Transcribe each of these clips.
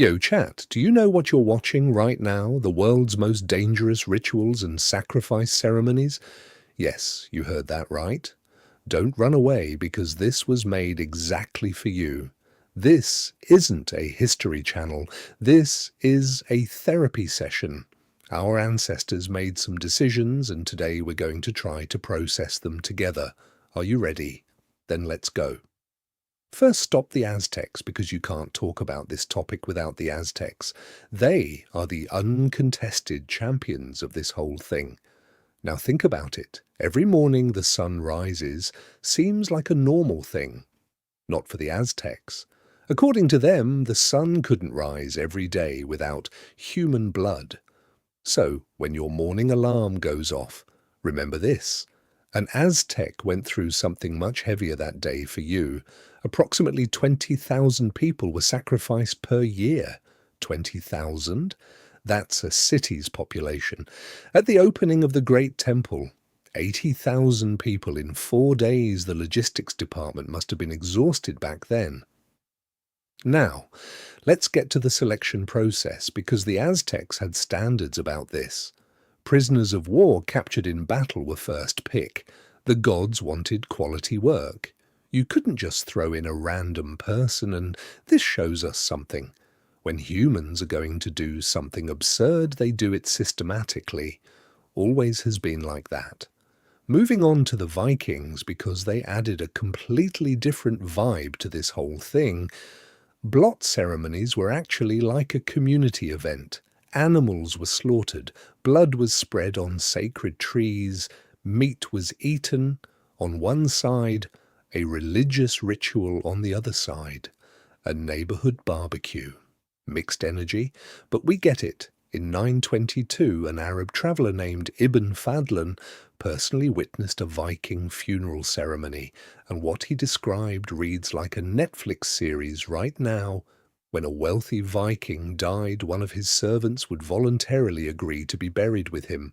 Yo, chat, do you know what you're watching right now? The world's most dangerous rituals and sacrifice ceremonies? Yes, you heard that right. Don't run away because this was made exactly for you. This isn't a history channel. This is a therapy session. Our ancestors made some decisions and today we're going to try to process them together. Are you ready? Then let's go. First, stop the Aztecs because you can't talk about this topic without the Aztecs. They are the uncontested champions of this whole thing. Now think about it. Every morning the sun rises seems like a normal thing. Not for the Aztecs. According to them, the sun couldn't rise every day without human blood. So, when your morning alarm goes off, remember this. An Aztec went through something much heavier that day for you. Approximately 20,000 people were sacrificed per year. 20,000? That's a city's population. At the opening of the Great Temple, 80,000 people in 4 days. The logistics department must have been exhausted back then. Now, let's get to the selection process because the Aztecs had standards about this. Prisoners of war captured in battle were first pick. The gods wanted quality work. You couldn't just throw in a random person, and this shows us something. When humans are going to do something absurd, they do it systematically. Always has been like that. Moving on to the Vikings, because they added a completely different vibe to this whole thing. Blot ceremonies were actually like a community event. Animals were slaughtered, blood was spread on sacred trees, meat was eaten on one side, a religious ritual on the other side, a neighborhood barbecue. Mixed energy, but we get it. In 922, an Arab traveller named Ibn Fadlan personally witnessed a Viking funeral ceremony, and what he described reads like a Netflix series right now. When a wealthy Viking died, one of his servants would voluntarily agree to be buried with him.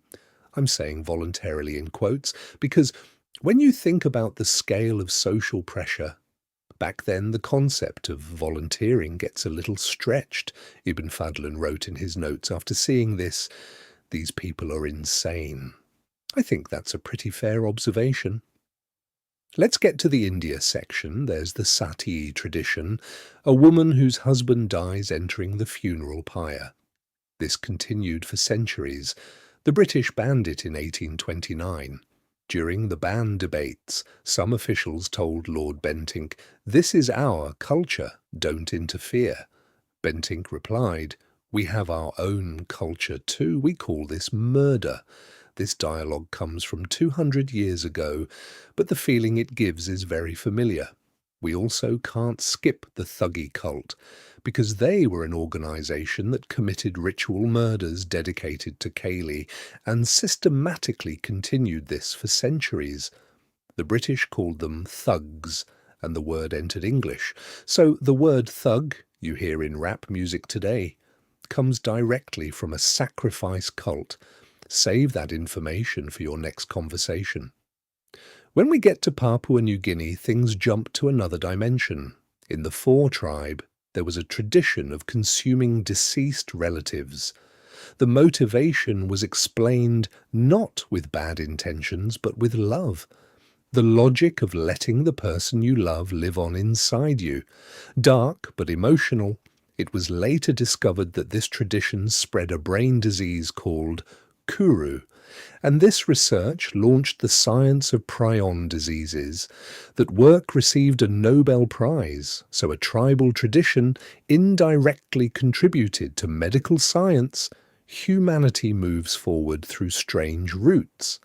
I'm saying voluntarily in quotes, because when you think about the scale of social pressure, back then the concept of volunteering gets a little stretched, Ibn Fadlan wrote in his notes after seeing this. These people are insane. I think that's a pretty fair observation. Let's get to the India section. There's the Sati tradition, a woman whose husband dies entering the funeral pyre. This continued for centuries. The British banned it in 1829. During the ban debates, some officials told Lord Bentinck, "This is our culture, don't interfere." Bentinck replied, "We have our own culture too. We call this murder." This dialogue comes from 200 years ago, but the feeling it gives is very familiar. We also can't skip the Thuggee cult, because they were an organisation that committed ritual murders dedicated to Kali and systematically continued this for centuries. The British called them thugs, and the word entered English. So the word thug, you hear in rap music today, comes directly from a sacrifice cult. Save that information for your next conversation. When we get to Papua New Guinea, things jump to another dimension. In the Fore tribe, there was a tradition of consuming deceased relatives. The motivation was explained not with bad intentions, but with love. The logic of letting the person you love live on inside you. Dark but emotional, it was later discovered that this tradition spread a brain disease called Kuru, and this research launched the science of prion diseases. That work received a Nobel Prize, so a tribal tradition indirectly contributed to medical science. Humanity moves forward through strange routes.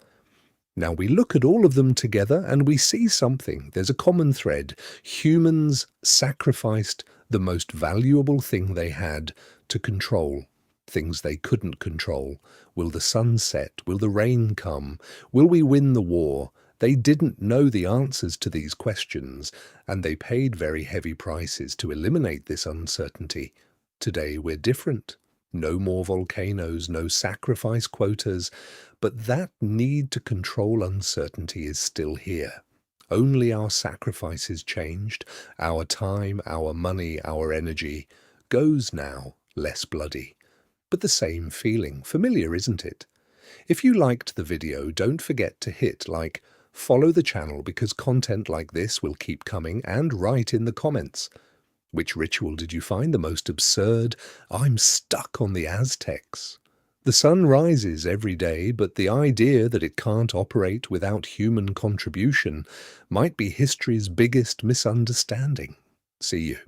Now we look at all of them together and we see something. There's a common thread. Humans sacrificed the most valuable thing they had to control. Things they couldn't control. Will the sun set? Will the rain come? Will we win the war? They didn't know the answers to these questions, and they paid very heavy prices to eliminate this uncertainty. Today we're different. No more volcanoes, no sacrifice quotas, but that need to control uncertainty is still here. Only our sacrifices changed, our time, our money, our energy. goes now, less bloody. But the same feeling. Familiar, isn't it? If you liked the video, don't forget to hit like, follow the channel because content like this will keep coming, and write in the comments. Which ritual did you find the most absurd? I'm stuck on the Aztecs. The sun rises every day, but the idea that it can't operate without human contribution might be history's biggest misunderstanding. See you.